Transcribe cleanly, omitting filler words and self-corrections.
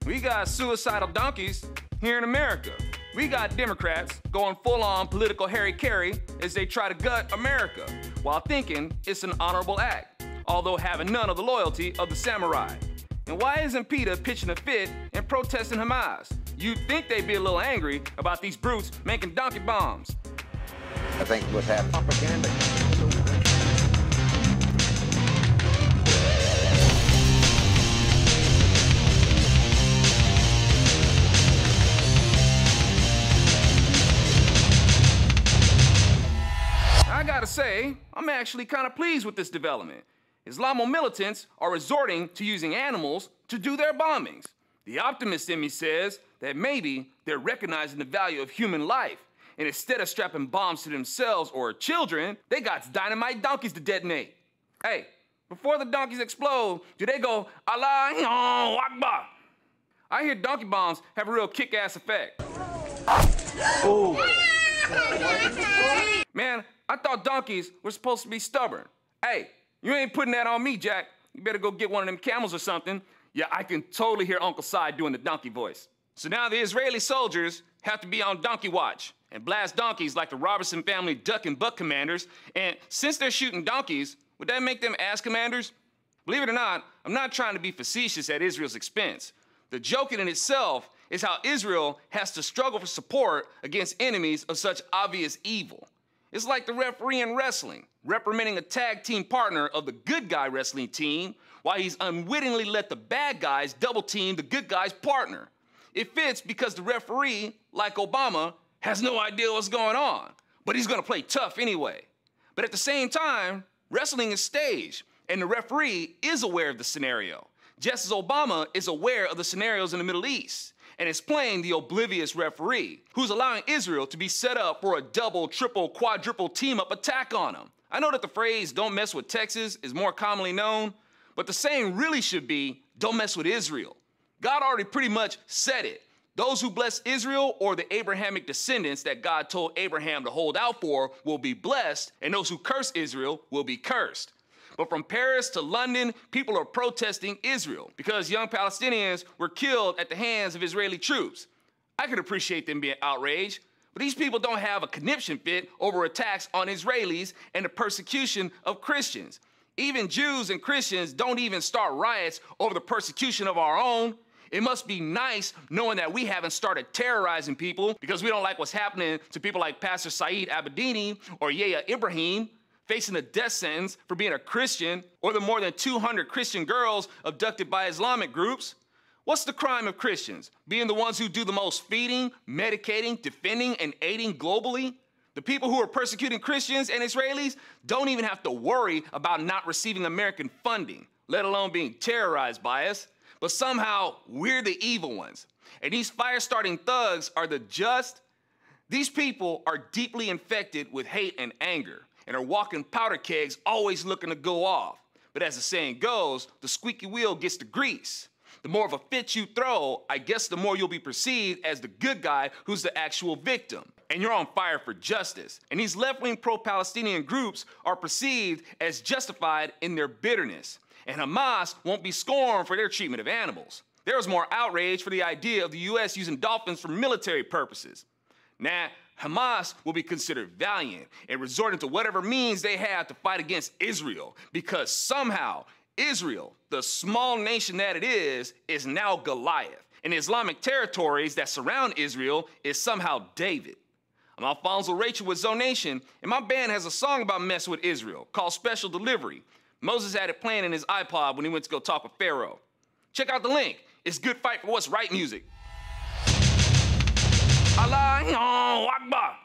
We got suicidal donkeys here in America. We got Democrats going full-on political Harry Carey as they try to gut America while thinking it's an honorable act, although having none of the loyalty of the samurai. And why isn't PETA pitching a fit and protesting Hamas? You'd think they'd be a little angry about these brutes making donkey bombs. I think what's happening. Propaganda. I gotta say, I'm actually kind of pleased with this development. Islamo militants are resorting to using animals to do their bombings. The optimist in me says that maybe they're recognizing the value of human life, and instead of strapping bombs to themselves or children, they got dynamite donkeys to detonate. Hey, before the donkeys explode, do they go, Allahu Akbar? I hear donkey bombs have a real kick-ass effect. Ooh. Man, I thought donkeys were supposed to be stubborn. Hey, you ain't putting that on me, Jack. You better go get one of them camels or something. Yeah, I can totally hear Uncle Si doing the donkey voice. So now the Israeli soldiers have to be on donkey watch and blast donkeys like the Robertson family duck and buck commanders. And since they're shooting donkeys, would that make them ass commanders? Believe it or not, I'm not trying to be facetious at Israel's expense. The joke in itself is how Israel has to struggle for support against enemies of such obvious evil. It's like the referee in wrestling, reprimanding a tag team partner of the good guy wrestling team while he's unwittingly let the bad guys double team the good guy's partner. It fits because the referee, like Obama, has no idea what's going on, but he's gonna play tough anyway. But at the same time, wrestling is staged, and the referee is aware of the scenario, just as Obama is aware of the scenarios in the Middle East, and is playing the oblivious referee, who's allowing Israel to be set up for a double, triple, quadruple team-up attack on them. I know that the phrase, don't mess with Texas, is more commonly known, but the saying really should be, don't mess with Israel. God already pretty much said it. Those who bless Israel or the Abrahamic descendants that God told Abraham to hold out for will be blessed, and those who curse Israel will be cursed. But from Paris to London, people are protesting Israel because young Palestinians were killed at the hands of Israeli troops. I could appreciate them being outraged, but these people don't have a conniption fit over attacks on Israelis and the persecution of Christians. Even Jews and Christians don't even start riots over the persecution of our own. It must be nice knowing that we haven't started terrorizing people because we don't like what's happening to people like Pastor Saeed Abedini or Yahya Ibrahim, facing a death sentence for being a Christian, or the more than 200 Christian girls abducted by Islamic groups. What's the crime of Christians? Being the ones who do the most feeding, medicating, defending, and aiding globally? The people who are persecuting Christians and Israelis don't even have to worry about not receiving American funding, let alone being terrorized by us. But somehow, we're the evil ones. And these fire-starting thugs are the just. These people are deeply infected with hate and anger, and are walking powder kegs always looking to go off. But as the saying goes, the squeaky wheel gets the grease. The more of a fit you throw, I guess the more you'll be perceived as the good guy who's the actual victim. And you're on fire for justice. And these left-wing pro-Palestinian groups are perceived as justified in their bitterness. And Hamas won't be scorned for their treatment of animals. There was more outrage for the idea of the US using dolphins for military purposes. Now, Hamas will be considered valiant and resorting to whatever means they have to fight against Israel because somehow Israel, the small nation that it is now Goliath. And the Islamic territories that surround Israel is somehow David. I'm Alfonso Rachel with Zonation, and my band has a song about messing with Israel called Special Delivery. Moses had it playing in his iPod when he went to go talk with Pharaoh. Check out the link. It's good fight for what's right music. Allahu Akbar.